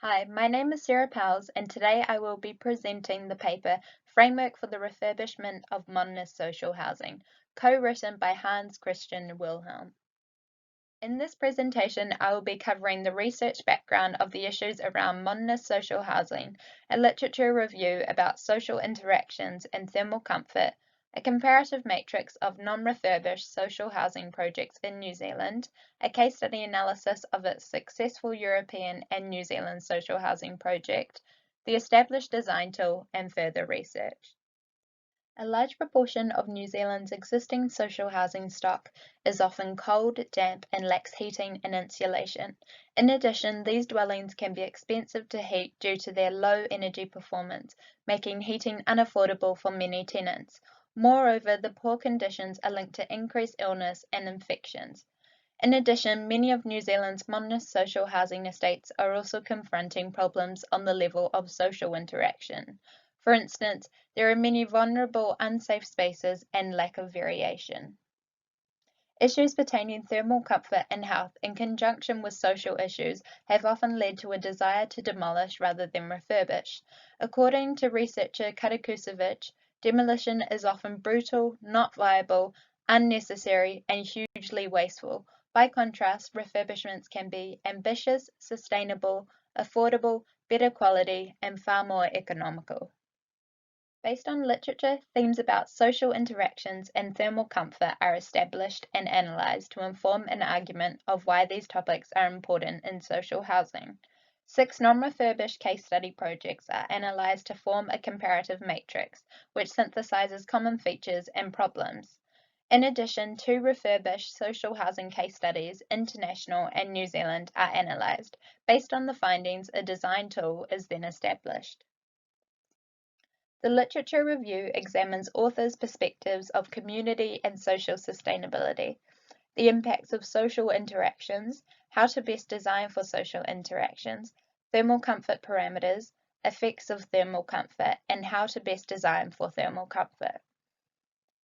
Hi, my name is Sarah Powles, and today I will be presenting the paper Framework for the Refurbishment of Modernist Social Housing, co-written by Hans Christian Wilhelm. In this presentation, I will be covering the research background of the issues around modernist social housing, a literature review about social interactions and thermal comfort, a comparative matrix of non-refurbished social housing projects in New Zealand, a case study analysis of its successful European and New Zealand social housing project, the established design tool, and further research. A large proportion of New Zealand's existing social housing stock is often cold, damp, and lacks heating and insulation. In addition, these dwellings can be expensive to heat due to their low energy performance, making heating unaffordable for many tenants. Moreover, the poor conditions are linked to increased illness and infections. In addition, many of New Zealand's modernist social housing estates are also confronting problems on the level of social interaction. For instance, there are many vulnerable, unsafe spaces and lack of variation. Issues pertaining thermal comfort and health in conjunction with social issues have often led to a desire to demolish rather than refurbish. According to researcher Karakusevich, demolition is often brutal, not viable, unnecessary, and hugely wasteful. By contrast, refurbishments can be ambitious, sustainable, affordable, better quality, and far more economical. Based on literature, themes about social interactions and thermal comfort are established and analyzed to inform an argument of why these topics are important in social housing. 6 non-refurbished case study projects are analyzed to form a comparative matrix, which synthesizes common features and problems. In addition, 2 refurbished social housing case studies, international and New Zealand, are analyzed. Based on the findings, a design tool is then established. The literature review examines authors' perspectives of community and social sustainability, the impacts of social interactions, how to best design for social interactions, thermal comfort parameters, effects of thermal comfort, and how to best design for thermal comfort.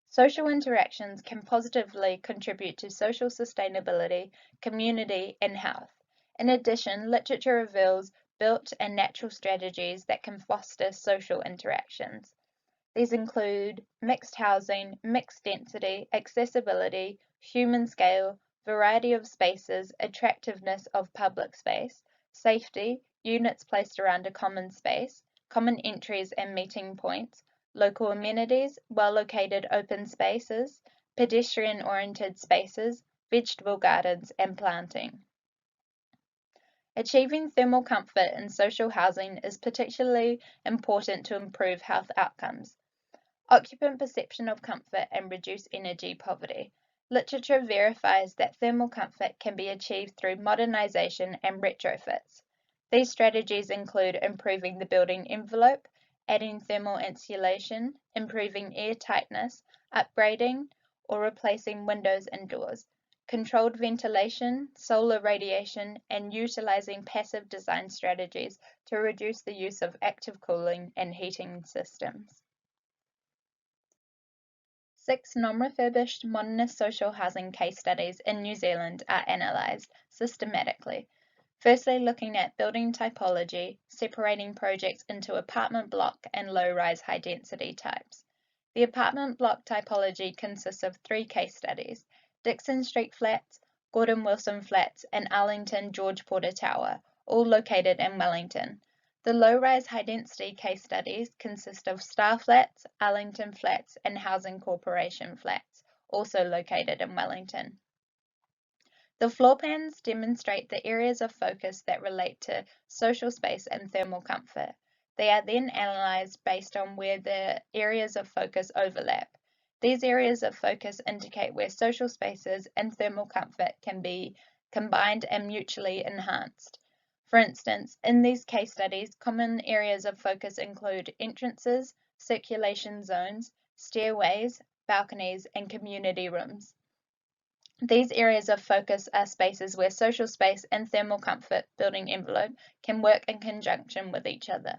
Social interactions can positively contribute to social sustainability, community, and health. In addition, literature reveals built and natural strategies that can foster social interactions. These include mixed housing, mixed density, accessibility, human scale, variety of spaces, attractiveness of public space, safety, units placed around a common space, common entries and meeting points, local amenities, well-located open spaces, pedestrian-oriented spaces, vegetable gardens, and planting. Achieving thermal comfort in social housing is particularly important to improve health outcomes. Occupant perception of comfort and reduce energy poverty. Literature verifies that thermal comfort can be achieved through modernization and retrofits. These strategies include improving the building envelope, adding thermal insulation, improving air tightness, upgrading or replacing windows and doors, controlled ventilation, solar radiation, and utilizing passive design strategies to reduce the use of active cooling and heating systems. 6 non-refurbished modernist social housing case studies in New Zealand are analysed systematically. Firstly, looking at building typology, separating projects into apartment block and low-rise high-density types. The apartment block typology consists of 3 case studies: Dixon Street Flats, Gordon Wilson Flats, and Arlington George Porter Tower, all located in Wellington. The low-rise high-density case studies consist of Star Flats, Arlington Flats, and Housing Corporation Flats, also located in Wellington. The floor plans demonstrate the areas of focus that relate to social space and thermal comfort. They are then analysed based on where the areas of focus overlap. These areas of focus indicate where social spaces and thermal comfort can be combined and mutually enhanced. For instance, in these case studies, common areas of focus include entrances, circulation zones, stairways, balconies, and community rooms. These areas of focus are spaces where social space and thermal comfort building envelope can work in conjunction with each other.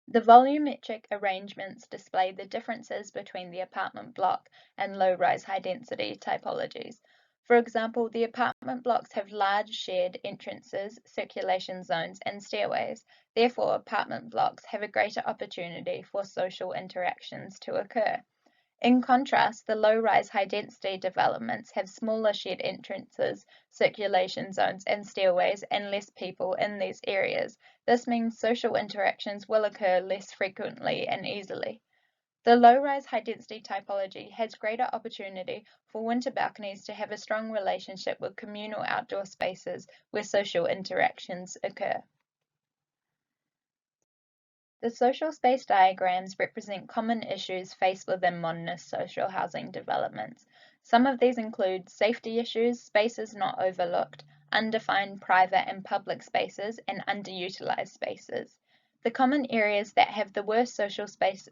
The volumetric arrangements display the differences between the apartment block and low-rise high-density typologies. For example, the apartment blocks have large shared entrances, circulation zones, and stairways. Therefore, apartment blocks have a greater opportunity for social interactions to occur. In contrast, the low-rise, high-density developments have smaller shared entrances, circulation zones, and stairways, and less people in these areas. This means social interactions will occur less frequently and easily. The low-rise, high-density typology has greater opportunity for winter balconies to have a strong relationship with communal outdoor spaces where social interactions occur. The social space diagrams represent common issues faced within modernist social housing developments. Some of these include safety issues, spaces not overlooked, undefined private and public spaces, and underutilized spaces. The common areas that have the worst social space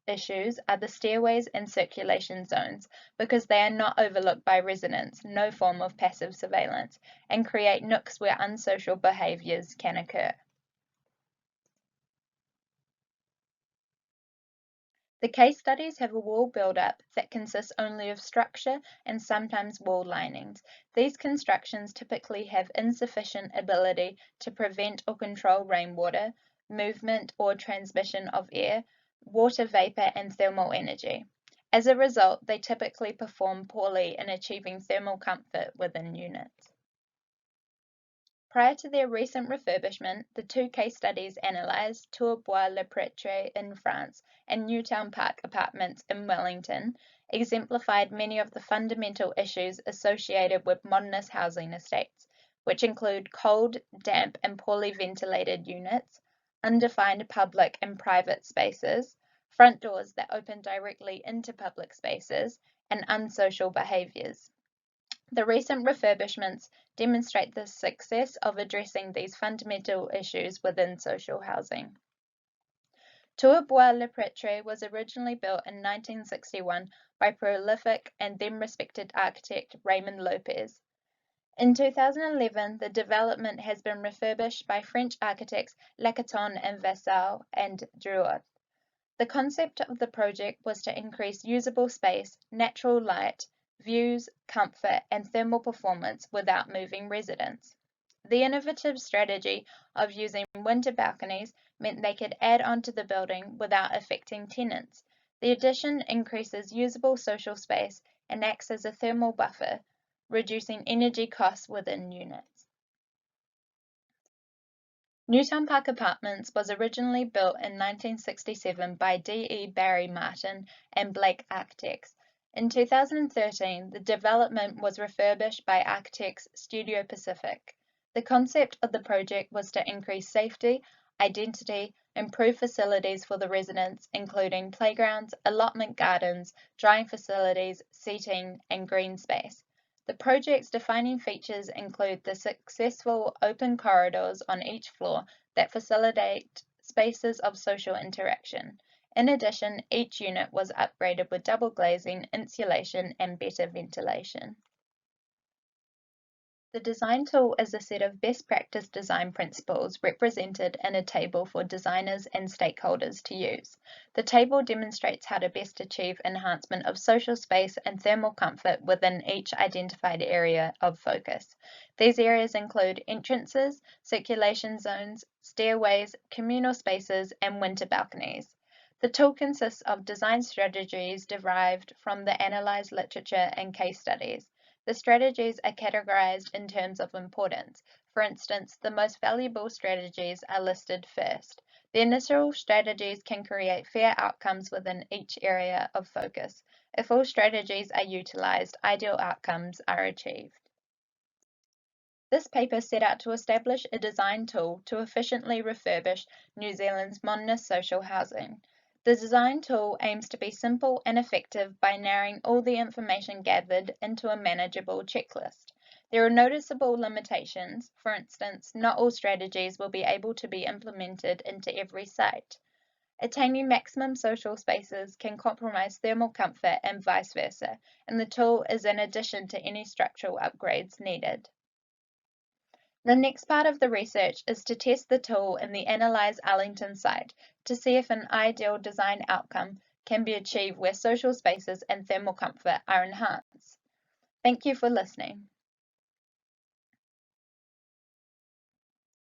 issues are the stairways and circulation zones because they are not overlooked by residents, no form of passive surveillance, and create nooks where unsocial behaviors can occur. The case studies have a wall build-up that consists only of structure and sometimes wall linings. These constructions typically have insufficient ability to prevent or control rainwater, movement or transmission of air, water vapor, and thermal energy. As a result, they typically perform poorly in achieving thermal comfort within units. Prior to their recent refurbishment, the two case studies analysed, Tourbois-le-Pretre in France and Newtown Park Apartments in Wellington, exemplified many of the fundamental issues associated with modernist housing estates, which include cold, damp, and poorly ventilated units, undefined public and private spaces, front doors that open directly into public spaces, and unsocial behaviours. The recent refurbishments demonstrate the success of addressing these fundamental issues within social housing. Tourbois-le-Pretre was originally built in 1961 by prolific and then respected architect Raymond Lopez. In 2011, the development has been refurbished by French architects Lacaton and Vassal and Drouot. The concept of the project was to increase usable space, natural light, views, comfort, and thermal performance without moving residents. The innovative strategy of using winter balconies meant they could add onto the building without affecting tenants. The addition increases usable social space and acts as a thermal buffer, reducing energy costs within units. Newtown Park Apartments was originally built in 1967 by D. E. Barry Martin and Blake Architects. In 2013, the development was refurbished by architects Studio Pacific. The concept of the project was to increase safety, identity, improve facilities for the residents, including playgrounds, allotment gardens, drying facilities, seating, and green space. The project's defining features include the successful open corridors on each floor that facilitate spaces of social interaction. In addition, each unit was upgraded with double glazing, insulation, and better ventilation. The design tool is a set of best practice design principles represented in a table for designers and stakeholders to use. The table demonstrates how to best achieve enhancement of social space and thermal comfort within each identified area of focus. These areas include entrances, circulation zones, stairways, communal spaces, and winter balconies. The tool consists of design strategies derived from the analyzed literature and case studies. The strategies are categorized in terms of importance. For instance, the most valuable strategies are listed first. The initial strategies can create fair outcomes within each area of focus. If all strategies are utilized, ideal outcomes are achieved. This paper set out to establish a design tool to efficiently refurbish New Zealand's modernist social housing. The design tool aims to be simple and effective by narrowing all the information gathered into a manageable checklist. There are noticeable limitations. For instance, not all strategies will be able to be implemented into every site. Attaining maximum social spaces can compromise thermal comfort and vice versa, and the tool is in addition to any structural upgrades needed. The next part of the research is to test the tool in the Analyze Arlington site to see if an ideal design outcome can be achieved where social spaces and thermal comfort are enhanced. Thank you for listening.